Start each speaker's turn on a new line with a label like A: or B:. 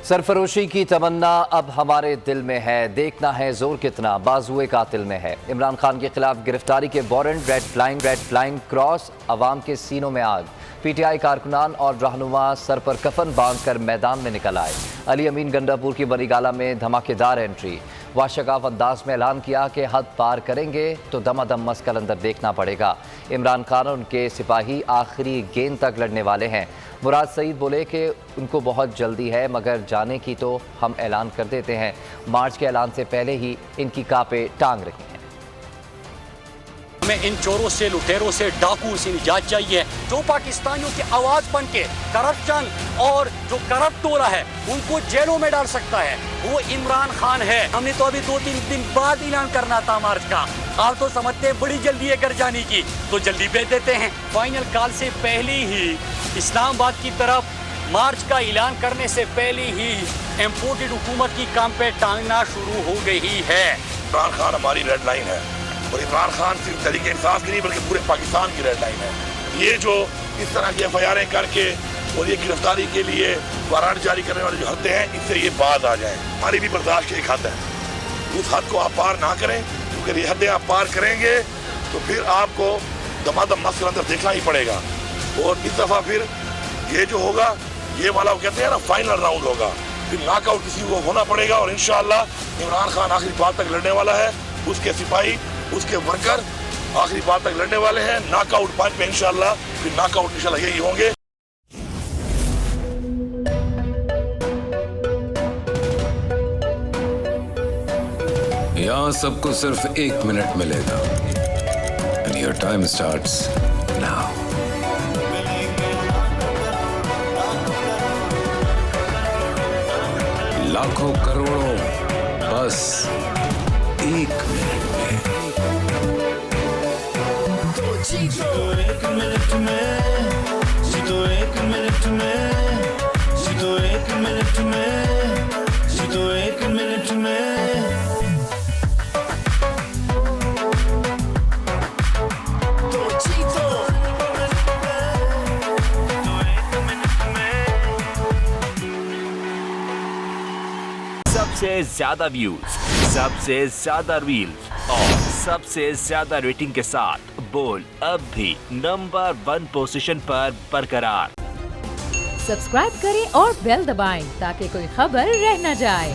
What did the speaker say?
A: सरफरोशी की तमन्ना अब हमारे दिल में है, देखना है जोर कितना बाजुए कातिल में है। इमरान खान के खिलाफ गिरफ्तारी के वारंट, रेड लाइन क्रॉस, अवाम के सीनों में आग। पीटीआई कारकुनान और रहनुमा सर पर कफन बांधकर मैदान में निकल आए। अली अमीन गंडापुर की बरीगाला में धमाकेदार एंट्री। वाशगाफ अंदाज में ऐलान किया कि हद पार करेंगे तो दमादम मस्कल अंदर देखना पड़ेगा। इमरान खान और उनके सिपाही आखिरी गेंद तक लड़ने वाले हैं। मुराद सईद बोले कि उनको बहुत जल्दी है, मगर जाने की तो हम ऐलान कर देते हैं। मार्च के ऐलान से पहले ही इनकी कापे टांग रही हैं।
B: हमें इन चोरों से, लुटेरों से, डाकू से निजात चाहिए, जो पाकिस्तानियों की आवाज बन के करप्शन और जो करप्ट टोला है उनको जेलों में डाल सकता है, वो इमरान खान है। हमने तो अभी 2-3 दिन बाद ऐलान करना था मार्च का। आप तो समझते हैं बड़ी जल्दी है घर जाने की, तो जल्दी भेज देते हैं। फाइनल कॉल से पहले ही इस्लामाबाद की तरफ मार्च का ऐलान करने से पहले ही इम्पोर्टेड हुकूमत की काम पे टांगना शुरू हो गई है।
C: इमरान खान हमारी रेड लाइन है और इमरान खान सिर्फ तहरीक इंसाफ की नहीं बल्कि पूरे पाकिस्तान की रेड लाइन है। ये जो इस तरह की एफआईआरें करके और ये गिरफ्तारी के लिए वारंट जारी करने वाले जो हद हैं, इससे ये बात आ जाए। हमारी भी बर्दाश्त की एक हद है, उस हद को आप पार ना करें, क्योंकि ये हदें आप पार करेंगे तो फिर आपको दमादम मस्कल अंदर देखना ही पड़ेगा। और इस दफा फिर ये जो होगा, ये वाला वो कहते हैं ना फाइनल राउंड होगा, फिर नॉकआउट किसी को होना पड़ेगा। और इंशाअल्लाह इमरान खान आखिरी बात तक लड़ने वाला है, उसके सिपाही, उसके वर्कर आखिरी बात तक लड़ने वाले हैं। नॉकआउट पॉइंट पे इंशाअल्लाह फिर नॉकआउट इंशाअल्लाह यही होंगे।
D: यहाँ सबको सिर्फ 1 मिनट मिलेगा। And your time starts now. लाखों करोड़ों बस 1 मिनट में।
E: जीतो 1 मिनट में, जीतो 1 मिनट में, जीतो 1 मिनट में, जीतो 1 मिनट में। तो जीतो 1 मिनट में।
F: सबसे ज्यादा व्यूज, सबसे ज्यादा रील्स और सबसे ज्यादा रेटिंग के साथ बोल अब भी नंबर 1 पोजीशन पर बरकरार।
G: सब्सक्राइब करें और बेल दबाएं ताकि कोई खबर रह न जाए।